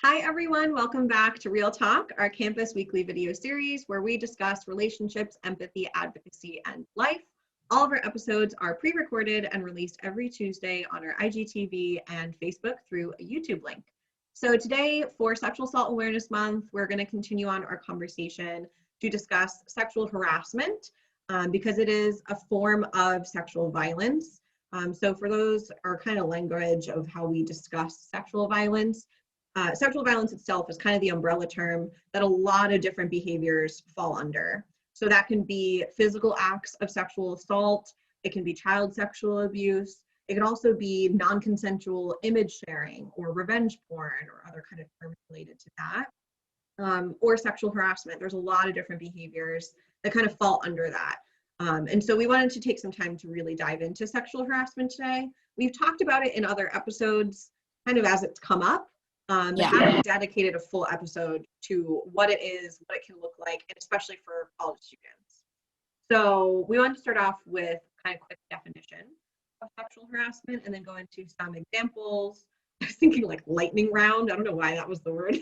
Hi everyone, welcome back to Real Talk, our campus weekly video series where we discuss relationships, empathy, advocacy, and life. All of our episodes are pre-recorded and released every Tuesday on our IGTV and Facebook through a YouTube link. So today, for Sexual Assault Awareness Month, we're going to continue on our conversation to discuss sexual harassment because it is a form of sexual violence. So for those are kind of language of how we discuss sexual violence. Sexual violence itself is kind of the umbrella term that a lot of different behaviors fall under. So that can be physical acts of sexual assault, it can be child sexual abuse, it can also be non-consensual image sharing or revenge porn or other kind of terms related to that, or sexual harassment. There's a lot of different behaviors that kind of fall under that. And so we wanted to take some time to really dive into sexual harassment today. We've talked about it in other episodes kind of as it's come up. Haven't dedicated a full episode to what it is, what it can look like, and especially for college students. So we want to start off with kind of quick definition of sexual harassment and then go into some examples. I was thinking like lightning round. I don't know why that was the word.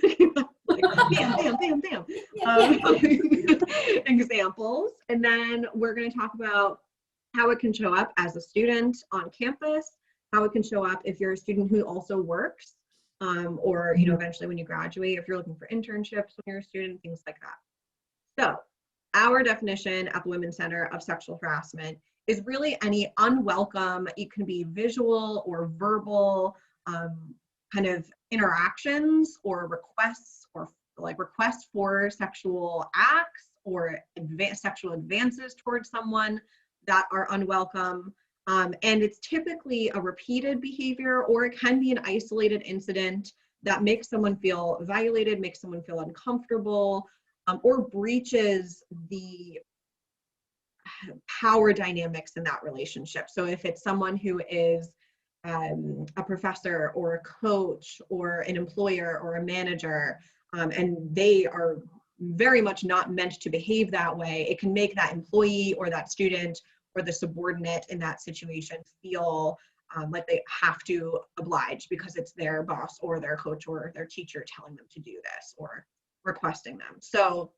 Like, bam. Examples. And then we're going to talk about how it can show up as a student on campus, how it can show up if you're a student who also works. Or eventually when you graduate, if you're looking for internships when you're a student, things like that. So our definition at the Women's Center of sexual harassment is really any unwelcome, it can be visual or verbal kind of interactions or requests for sexual acts or sexual advances towards someone that are unwelcome. And it's typically a repeated behavior, or it can be an isolated incident that makes someone feel violated, makes someone feel uncomfortable, or breaches the power dynamics in that relationship. So if it's someone who is a professor or a coach or an employer or a manager, and they are very much not meant to behave that way, it can make that employee or that student or the subordinate in that situation feel like they have to oblige because it's their boss or their coach or their teacher telling them to do this or requesting them. So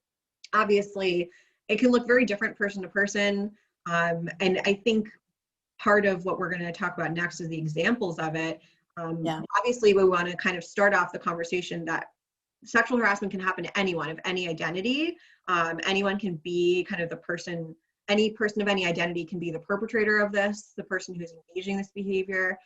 obviously it can look very different person to person. And I think part of what we're going to talk about next is the examples of it. Obviously we want to kind of start off the conversation that sexual harassment can happen to anyone of any identity. Anyone can be kind of the person. Any person of any identity can be the perpetrator of this, the person who's engaging this behavior.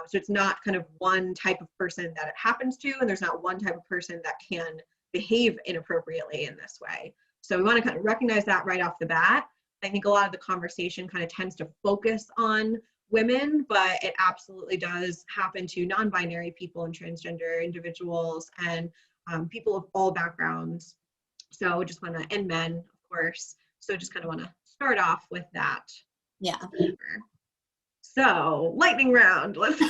So it's not kind of one type of person that it happens to, and there's not one type of person that can behave inappropriately in this way. So we want to kind of recognize that right off the bat. I think a lot of the conversation kind of tends to focus on women, but it absolutely does happen to non-binary people and transgender individuals and people of all backgrounds. So just want to, and men, of course. So just kind of want to start off with that. Yeah. So lightning round. Let's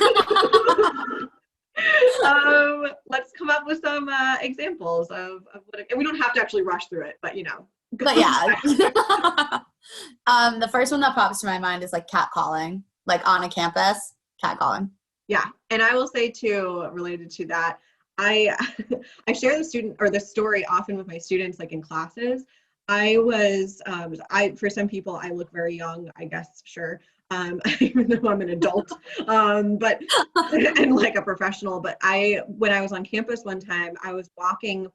let's come up with some examples of what. And we don't have to actually rush through it, but But yeah. The first one that pops to my mind is like catcalling, like on a campus, catcalling. Yeah, and I will say too, related to that, I share the story often with my students, like in classes. For some people, I look very young, I guess, sure, even though I'm an adult, but, and like a professional, but when I was on campus one time, I was walking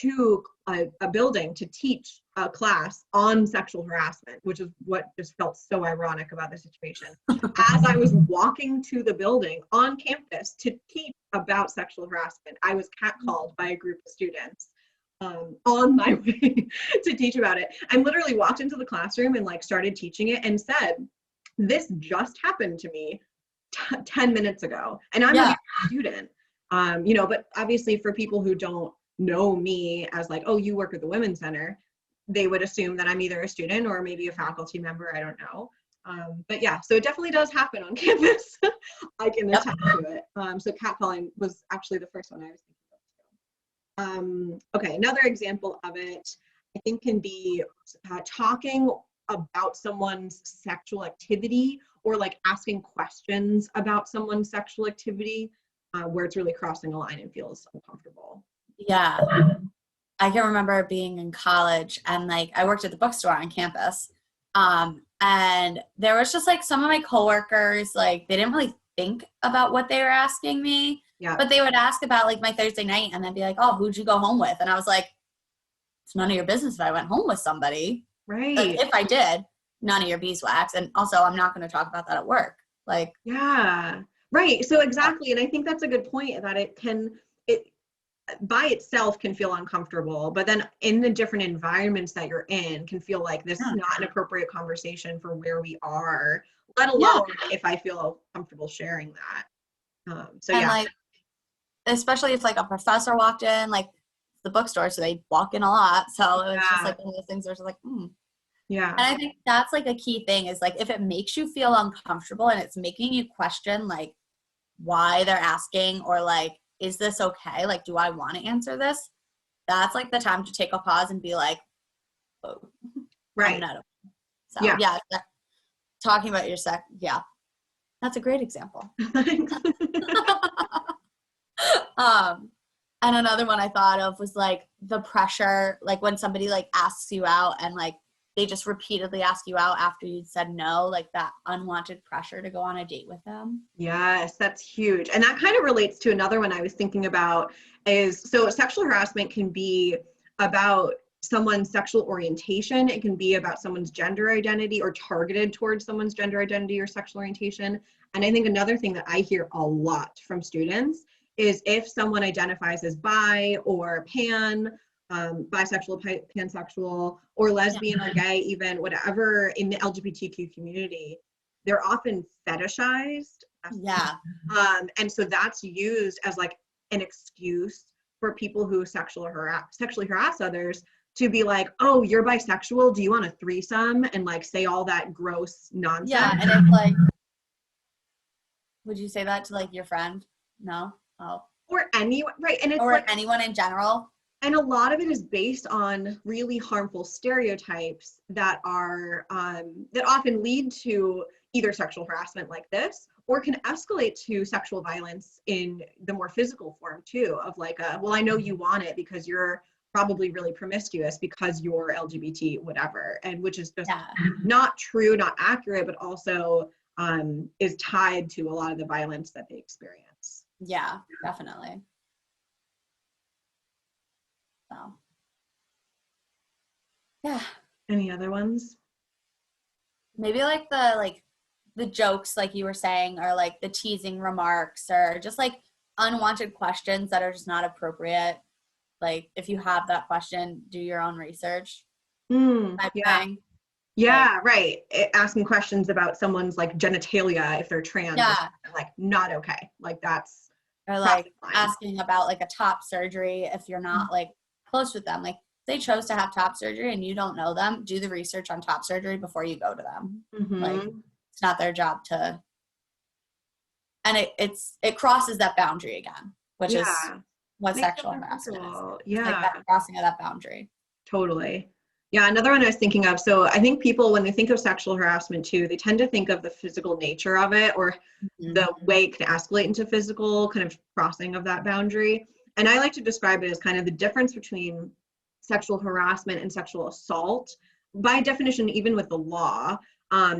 to a building to teach a class on sexual harassment, which is what just felt so ironic about the situation. As I was walking to the building on campus to teach about sexual harassment, I was catcalled by a group of students. On my way to teach about it. I literally walked into the classroom and like started teaching it and said, this just happened to me 10 minutes ago. And I'm a student, but obviously for people who don't know me as like, oh, you work at the Women's Center, they would assume that I'm either a student or maybe a faculty member. I don't know. But yeah, so it definitely does happen on campus. I can attest to it. So catcalling was actually the first one I was thinking. Okay, another example of it, I think, can be talking about someone's sexual activity or like asking questions about someone's sexual activity where it's really crossing a line and feels uncomfortable. Yeah. I can remember being in college and like I worked at the bookstore on campus. And there was just like some of my coworkers, like they didn't really think about what they were asking me, Yeah. but they would ask about like my Thursday night and then be like, oh, who'd you go home with? And I was like, it's none of your business if I went home with somebody. Like Right. if I did, none of your beeswax. And also I'm not going to talk about that at work. Like, Yeah. Right. So exactly. And I think that's a good point that it by itself can feel uncomfortable, but then in the different environments that you're in can feel like this is not an appropriate conversation for where we are, let yeah. alone if I feel comfortable sharing that. So And yeah. like, especially if like a professor walked in, like the bookstore, so they walk in a lot. So it was just like one of those things where it's like, Yeah. And I think that's like a key thing is like if it makes you feel uncomfortable and it's making you question like why they're asking or like, is this okay? Like, do I want to answer this? That's like the time to take a pause and be like, oh, I'm Right. not okay. So Yeah. yeah, talking about your sex, yeah, that's a great example. Thanks. And another one I thought of was like the pressure, like when somebody like asks you out and like they just repeatedly ask you out after you said no, like that unwanted pressure to go on a date with them. Yes, that's huge. And that kind of relates to another one I was thinking about is so sexual harassment can be about someone's sexual orientation. It can be about someone's gender identity or targeted towards someone's gender identity or sexual orientation. And I think another thing that I hear a lot from students is if someone identifies as bi or pan, bisexual, pansexual, or lesbian or gay, even whatever in the LGBTQ community, they're often fetishized. Yeah. And so that's used as like an excuse for people who sexually harass others to be like, oh, you're bisexual. Do you want a threesome? And like say all that gross nonsense. Yeah. And it's like, would you say that to like your friend? No. Oh. Or anyone, right? And it's or like anyone in general. And a lot of it is based on really harmful stereotypes that are that often lead to either sexual harassment like this, or can escalate to sexual violence in the more physical form too. Of like, well, I know you want it because you're probably really promiscuous because you're LGBT, whatever, and which is just not true, not accurate, but also is tied to a lot of the violence that they experience. Yeah, definitely. So, yeah. Any other ones? Maybe like the jokes, like you were saying, or like the teasing remarks, or just like unwanted questions that are just not appropriate. Like if you have that question, do your own research. Yeah. Thing. Yeah, right. Asking questions about someone's like genitalia if they're trans, like not okay. Like that's or like asking about like a top surgery if you're not like close with them. Like they chose to have top surgery and you don't know them, do the research on top surgery before you go to them. Like it's not their job to, and it crosses that boundary again, which is what sexual harassment is. Yeah, like that crossing of that boundary. Totally. Yeah, another one I was thinking of. So I think people, when they think of sexual harassment too, they tend to think of the physical nature of it or the way it can escalate into physical kind of crossing of that boundary. And I like to describe it as kind of the difference between sexual harassment and sexual assault. By definition, even with the law,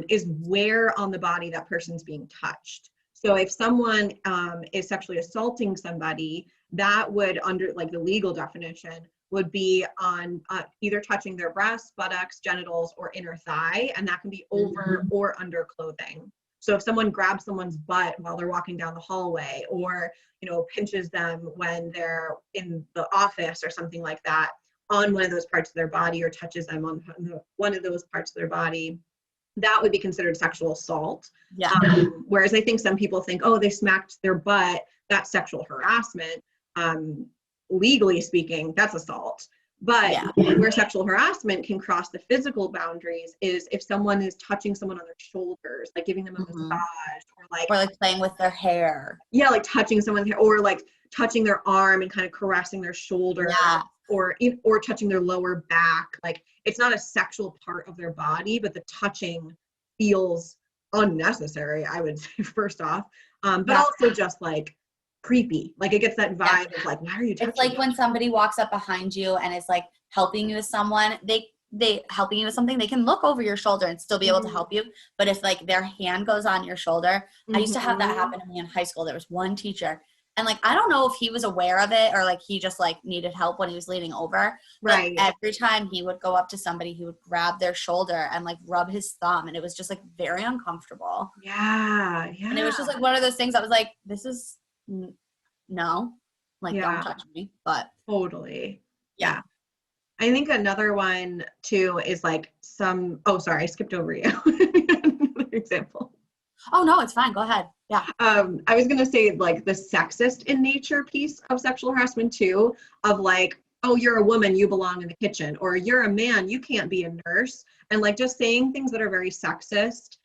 is where on the body that person's being touched. So if someone is sexually assaulting somebody, that would, under like the legal definition, would be on either touching their breasts, buttocks, genitals, or inner thigh, and that can be over or under clothing. So if someone grabs someone's butt while they're walking down the hallway, or pinches them when they're in the office or something like that on one of those parts of their body, or touches them on one of those parts of their body, that would be considered sexual assault. Yeah. Whereas I think some people think, oh, they smacked their butt, that's sexual harassment. Legally speaking, that's assault. But where sexual harassment can cross the physical boundaries is if someone is touching someone on their shoulders, like giving them a massage, or like playing with their hair. Yeah, like touching someone's hair, or like touching their arm and kind of caressing their shoulder, or touching their lower back. Like it's not a sexual part of their body, but the touching feels unnecessary, I would say, first off. But also just like creepy. Like it gets that vibe of like, why are you touching It's like me? when somebody walks up behind you and is like helping you with someone, they helping you with something, they can look over your shoulder and still be able to help you. But if like their hand goes on your shoulder, I used to have that happen to me in high school. There was one teacher, and like I don't know if he was aware of it or like he just like needed help when he was leaning over. But every time he would go up to somebody, he would grab their shoulder and like rub his thumb, and it was just like very uncomfortable. Yeah. And it was just like one of those things I was like, this is no, like don't touch me. But totally. Yeah. I think another one too is like oh, sorry, I skipped over you. Another example. Oh no, it's fine. Go ahead. Yeah. I was gonna say like the sexist in nature piece of sexual harassment too, of like, oh, you're a woman, you belong in the kitchen, or you're a man, you can't be a nurse, and like just saying things that are very sexist,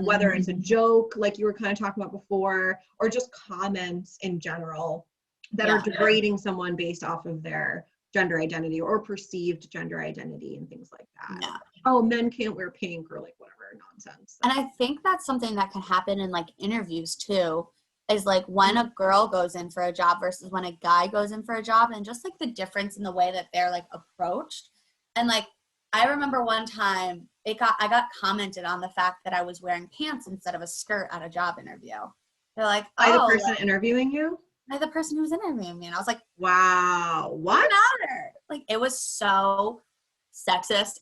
whether it's a joke, like you were kind of talking about before, or just comments in general that are degrading someone based off of their gender identity or perceived gender identity and things like that. Yeah. Oh, men can't wear pink or like whatever nonsense. And I think that's something that can happen in like interviews too, is like when a girl goes in for a job versus when a guy goes in for a job, and just like the difference in the way that they're like approached. And like I remember one time I got commented on the fact that I was wearing pants instead of a skirt at a job interview. They're like, by the person interviewing you? By the person who was interviewing me. And I was like, wow, what? Like it was so sexist.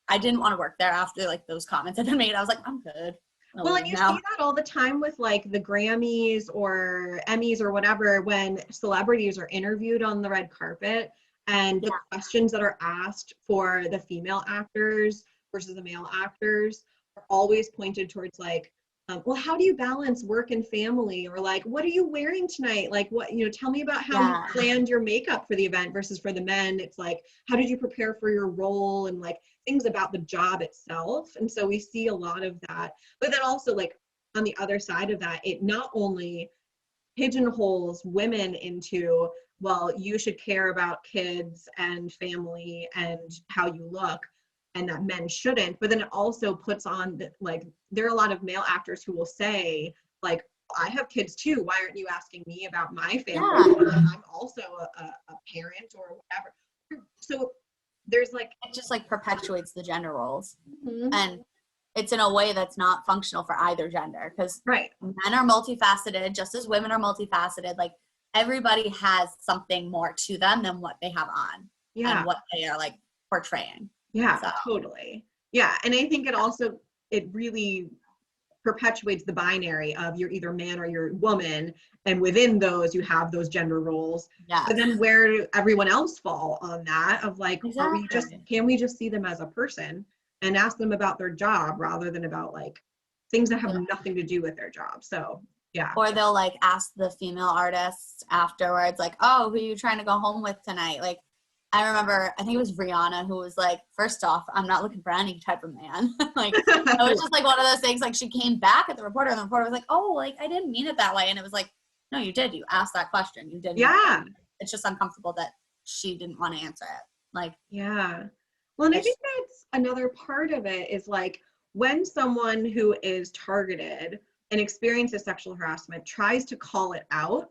I didn't want to work there after like those comments had been made. I was like, I'm good. Well, and you see that all the time with like the Grammys or Emmys or whatever, when celebrities are interviewed on the red carpet and the questions that are asked for the female actors versus the male actors are always pointed towards like, well, how do you balance work and family? Or like, what are you wearing tonight? Like, what, tell me about how you planned your makeup for the event versus for the men. It's like, how did you prepare for your role? And like things about the job itself. And so we see a lot of that. But then also like on the other side of that, it not only pigeonholes women into, well, you should care about kids and family and how you look, and that men shouldn't, but then it also puts on like, there are a lot of male actors who will say like, I have kids too, why aren't you asking me about my family? I'm also a parent or whatever. So there's like, it just like perpetuates the gender roles. And it's in a way that's not functional for either gender, because men are multifaceted just as women are multifaceted. Like everybody has something more to them than what they have on and what they are like portraying. Totally. And I think it really perpetuates the binary of you're either man or you're woman, and within those you have those gender roles. But then where do everyone else fall on that of like, can we just see them as a person and ask them about their job rather than about like things that have nothing to do with their job? So or they'll like ask the female artists afterwards like, oh, who are you trying to go home with tonight? Like I remember, I think it was Rihanna who was like, first off, I'm not looking for any type of man. Like, it was just like one of those things, like she came back at the reporter and the reporter was like, oh, like, I didn't mean it that way. And it was like, no, you did. You asked that question. You didn't. It's just uncomfortable that she didn't want to answer it. Like, well, and I think that's another part of it is like when someone who is targeted and experiences sexual harassment tries to call it out,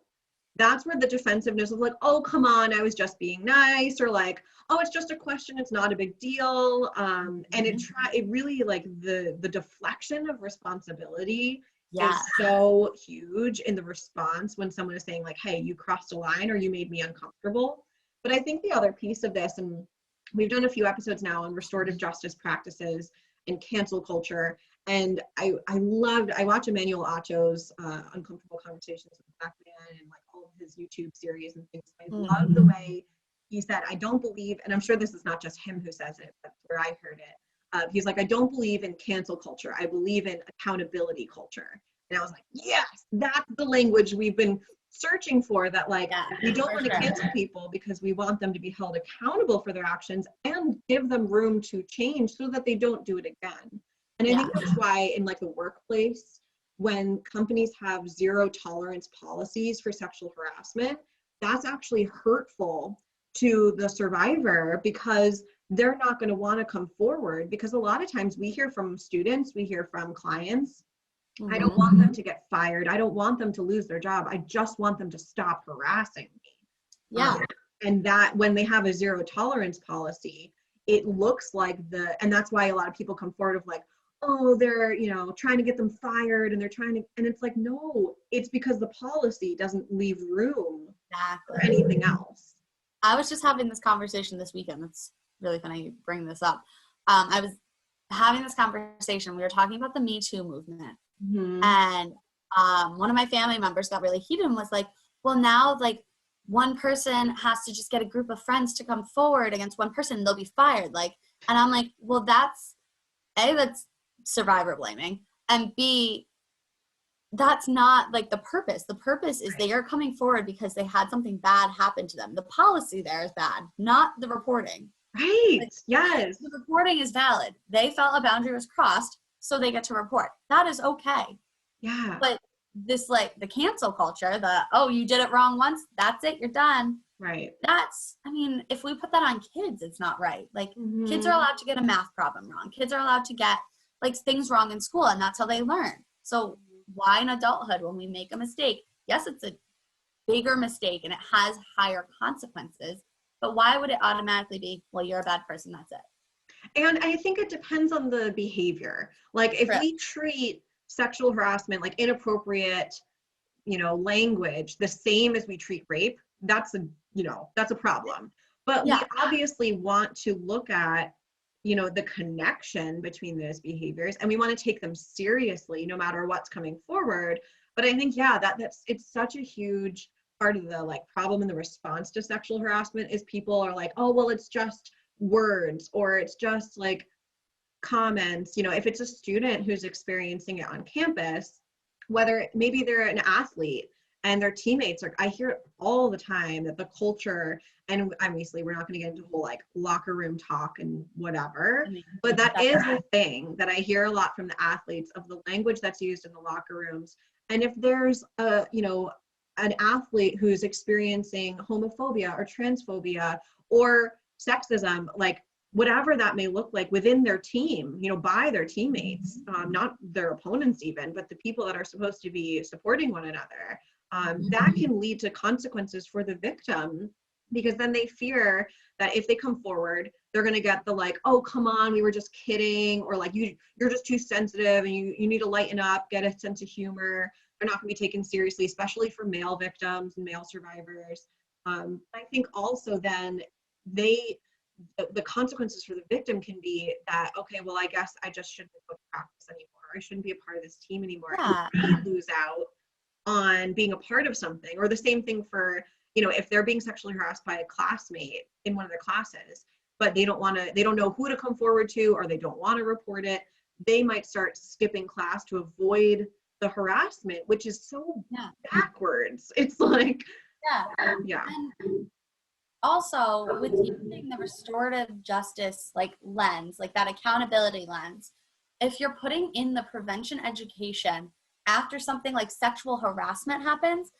that's where the defensiveness of like, oh, come on, I was just being nice, or like, oh, it's just a question, it's not a big deal. And it really like the deflection of responsibility is so huge in the response when someone is saying like, hey, you crossed a line or you made me uncomfortable. But I think the other piece of this, and we've done a few episodes now on restorative justice practices and cancel culture. And I watch Emmanuel Acho's Uncomfortable Conversations with Black Men and like all of his YouTube series and things. I love the way he said, I don't believe, and I'm sure this is not just him who says it, but where I heard it. He's like, I don't believe in cancel culture. I believe in accountability culture. And I was like, yes, that's the language we've been searching for, that like, we don't want to cancel people because we want them to be held accountable for their actions and give them room to change so that they don't do it again. And I think that's why in like the workplace, when companies have zero tolerance policies for sexual harassment, that's actually hurtful to the survivor because they're not going to want to come forward, because a lot of times we hear from students, we hear from clients I don't want them to get fired. I don't want them to lose their job. I just want them to stop harassing me. Yeah. And that when they have a zero tolerance policy, it looks like and that's why a lot of people come forward of like, oh, they're, you know, trying to get them fired and they're trying to, and it's like, no, it's because the policy doesn't leave room for anything else. I was just having this conversation this weekend. It's really funny you bring this up. I was having this conversation. We were talking about the Me Too movement. Mm-hmm. And one of my family members got really heated and was like, well, now like one person has to just get a group of friends to come forward against one person and they'll be fired. Like, and I'm like, well, that's survivor blaming. And B, that's not like the purpose. The purpose is they are coming forward because they had something bad happen to them. The policy there is bad, not the reporting. Right. Like, yes. The reporting is valid. They felt a boundary was crossed, so they get to report. That is okay. Yeah. But this, like, the cancel culture, oh, you did it wrong once, that's it, you're done. Right. That's, I mean, if we put that on kids, it's not right. Like, kids are allowed to get a math problem wrong. Kids are allowed to get, like, things wrong in school, and that's how they learn. So why in adulthood, when we make a mistake, yes, it's a bigger mistake and it has higher consequences, but why would it automatically be, well, you're a bad person, that's it? And I think it depends on the behavior. Like if we treat sexual harassment, like inappropriate, you know, language the same as we treat rape, that's a problem. But we obviously want to look at, you know, the connection between those behaviors, and we want to take them seriously no matter what's coming forward. But I think, it's such a huge part of the like problem in the response to sexual harassment is people are like, oh, well, it's just words, or it's just like comments. You know, if it's a student who's experiencing it on campus, whether maybe they're an athlete and their teammates are, I hear it all the time that the culture, and obviously we're not going to get into whole like locker room talk and whatever, but that is a thing that I hear a lot from the athletes, of the language that's used in the locker rooms. And if there's an athlete who's experiencing homophobia or transphobia or sexism, like whatever that may look like within their team, you know, by their teammates, not their opponents even, but the people that are supposed to be supporting one another, that can lead to consequences for the victim, because then they fear that if they come forward, they're going to get the like, oh, come on, we were just kidding, or like you're just too sensitive and you need to lighten up, get a sense of humor. They're not going to be taken seriously, especially for male victims and male survivors. I think also then the consequences for the victim can be that, okay, well, I guess I just shouldn't go to practice anymore. I shouldn't be a part of this team anymore. Yeah. I lose out on being a part of something. Or the same thing for, you know, if they're being sexually harassed by a classmate in one of their classes, but they don't know who to come forward to, or they don't want to report it, they might start skipping class to avoid the harassment, which is so backwards. It's like, And also, with using the restorative justice like lens, like that accountability lens, if you're putting in the prevention education after something like sexual harassment happens,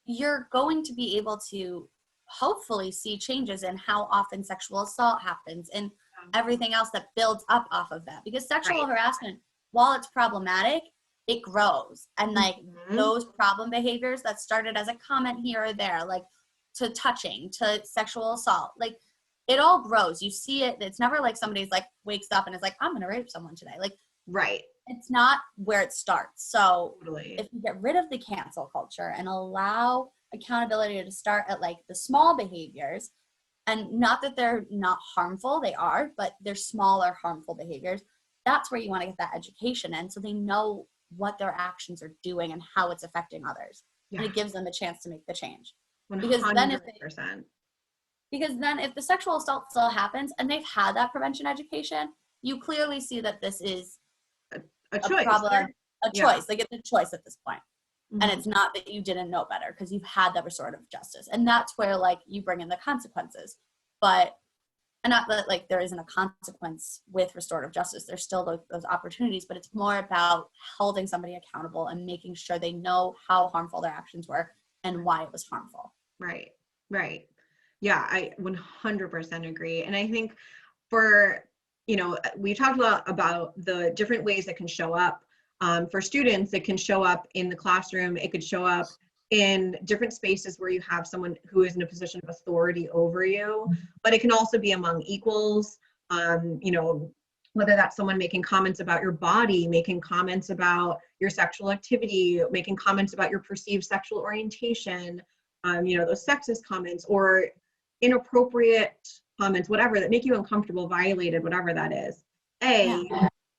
you're going to be able to hopefully see changes in how often sexual assault happens and everything else that builds up off of that. Because sexual harassment, while it's problematic, it grows. And like those problem behaviors that started as a comment here or there, like to touching, to sexual assault, like it all grows. You see it. It's never like somebody's like wakes up and is like, I'm going to rape someone today. Like, it's not where it starts. So if you get rid of the cancel culture and allow accountability to start at like the small behaviors, and not that they're not harmful, they are, but they're smaller harmful behaviors, that's where you want to get that education in, so they know what their actions are doing and how it's affecting others. And it gives them a chance to make the change. 100%. Because then if the sexual assault still happens and they've had that prevention education, you clearly see that this is a choice. Problem, a choice. Like it's a choice at this point. And it's not that you didn't know better, because you've had that restorative justice. And that's where like you bring in the consequences. But, and not that like there isn't a consequence with restorative justice, there's still those opportunities, but it's more about holding somebody accountable and making sure they know how harmful their actions were and why it was harmful. Right. Yeah, I 100% agree. And I think for, you know, we talked a lot about the different ways that can show up For students, it can show up in the classroom. It could show up in different spaces where you have someone who is in a position of authority over you, but it can also be among equals. You know, whether that's someone making comments about your body, making comments about your sexual activity, making comments about your perceived sexual orientation, you know, those sexist comments or inappropriate comments, whatever, that make you uncomfortable, violated, whatever that is.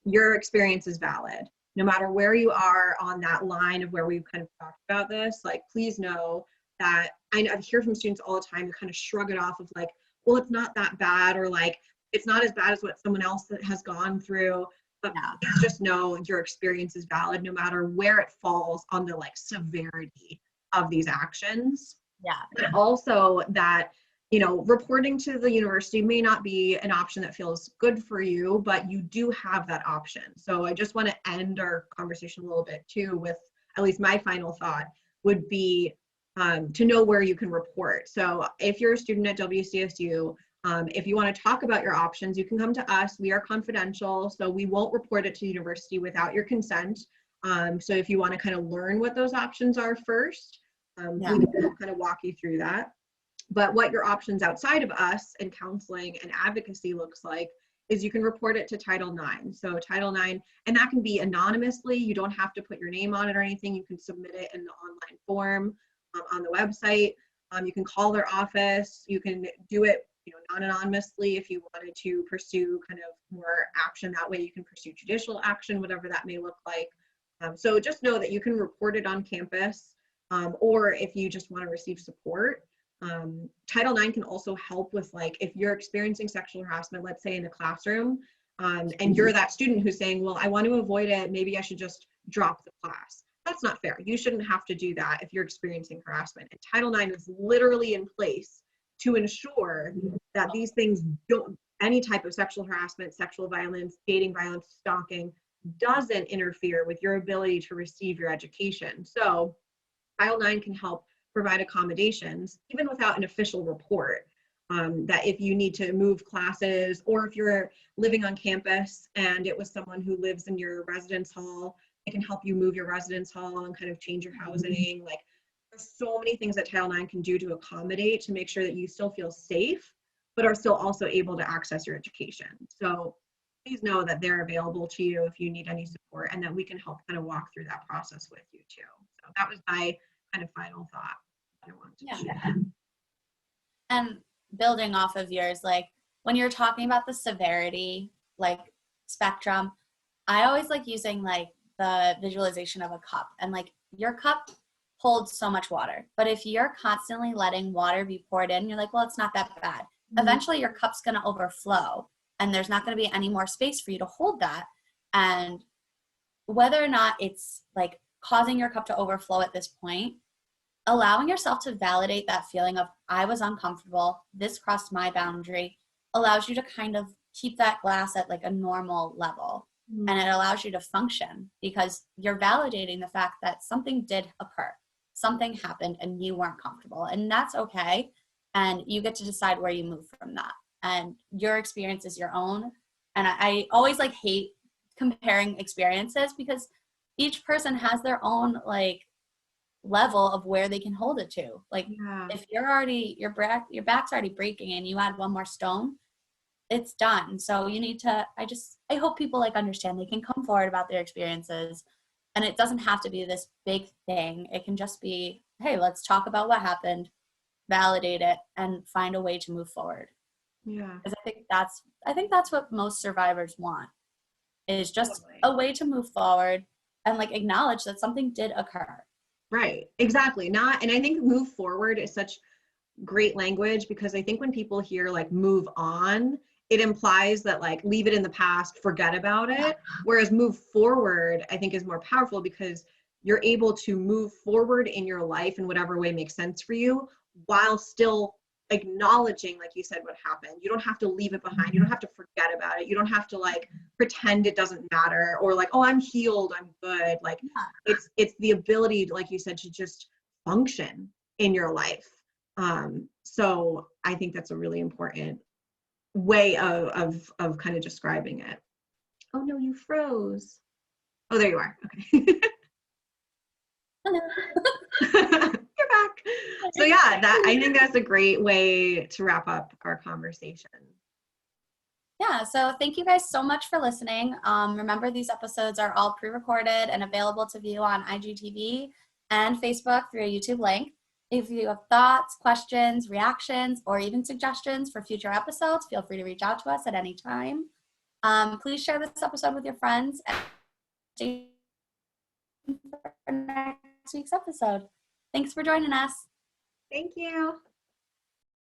Your experience is valid. No matter where you are on that line of where we've kind of talked about this, like, please know that I hear from students all the time who kind of shrug it off of like, well, it's not that bad, or like, it's not as bad as what someone else that has gone through. But please just know your experience is valid no matter where it falls on the like severity of these actions. But also that, you know, reporting to the university may not be an option that feels good for you, but you do have that option. So I just want to end our conversation a little bit too with, at least my final thought would be to know where you can report. So if you're a student at WCSU, if you want to talk about your options, you can come to us. We are confidential, so we won't report it to the university without your consent. So if you want to kind of learn what those options are first, we can kind of walk you through that. But what your options outside of us and counseling and advocacy looks like is you can report it to Title IX. So Title IX, and that can be anonymously. You don't have to put your name on it or anything. You can submit it in the online form on the website. You can call their office. You can do it, you know, non-anonymously if you wanted to pursue kind of more action that way. You can pursue judicial action, whatever that may look like. So just know that you can report it on campus, or if you just want to receive support. Title IX can also help with, like, if you're experiencing sexual harassment, let's say in a classroom, and you're that student who's saying, well, I want to avoid it, maybe I should just drop the class. That's not fair. You shouldn't have to do that if you're experiencing harassment. And Title IX is literally in place to ensure that these things don't, any type of sexual harassment, sexual violence, dating violence, stalking, doesn't interfere with your ability to receive your education. So Title IX can help provide accommodations, even without an official report, that if you need to move classes, or if you're living on campus and it was someone who lives in your residence hall, it can help you move your residence hall and kind of change your housing. Like, there's so many things that Title IX can do to accommodate, to make sure that you still feel safe, but are still also able to access your education. So please know that they're available to you if you need any support, and that we can help kind of walk through that process with you too. So that was my kind of final thought I wanted to share. And building off of yours, like when you're talking about the severity, like spectrum, I always like using like the visualization of a cup, and like your cup holds so much water, but if you're constantly letting water be poured in, you're like, well, it's not that bad. Eventually your cup's going to overflow, and there's not going to be any more space for you to hold that. And whether or not it's like causing your cup to overflow at this point, allowing yourself to validate that feeling of, I was uncomfortable, this crossed my boundary, allows you to kind of keep that glass at like a normal level. And it allows you to function because you're validating the fact that something did occur, something happened, and you weren't comfortable, and that's okay. And you get to decide where you move from that, and your experience is your own. And I always like hate comparing experiences, because each person has their own like level of where they can hold it to. Like if you're already, your back's already breaking and you add one more stone, it's done. So you need to, I hope people like understand they can come forward about their experiences, and it doesn't have to be this big thing. It can just be, hey, let's talk about what happened, validate it, and find a way to move forward. Yeah. Because I think that's what most survivors want, is just a way to move forward and like acknowledge that something did occur. Right. Exactly. And I think move forward is such great language, because I think when people hear like move on, it implies that like leave it in the past, forget about it. Whereas move forward, I think, is more powerful, because you're able to move forward in your life in whatever way makes sense for you, while still acknowledging, like you said, what happened. You don't have to leave it behind. You don't have to forget about it. You don't have to like pretend it doesn't matter, or like, oh, I'm healed, I'm good. Like it's the ability, like you said, to just function in your life. So I think that's a really important way of kind of describing it. Oh no, you froze. Oh, there you are. Okay. Hello. You're back. So yeah, I think that's a great way to wrap up our conversation. Yeah, so thank you guys so much for listening. Remember, these episodes are all pre-recorded and available to view on IGTV and Facebook through a YouTube link. If you have thoughts, questions, reactions, or even suggestions for future episodes, feel free to reach out to us at any time. Please share this episode with your friends and stay tuned for next week's episode. Thanks for joining us. Thank you.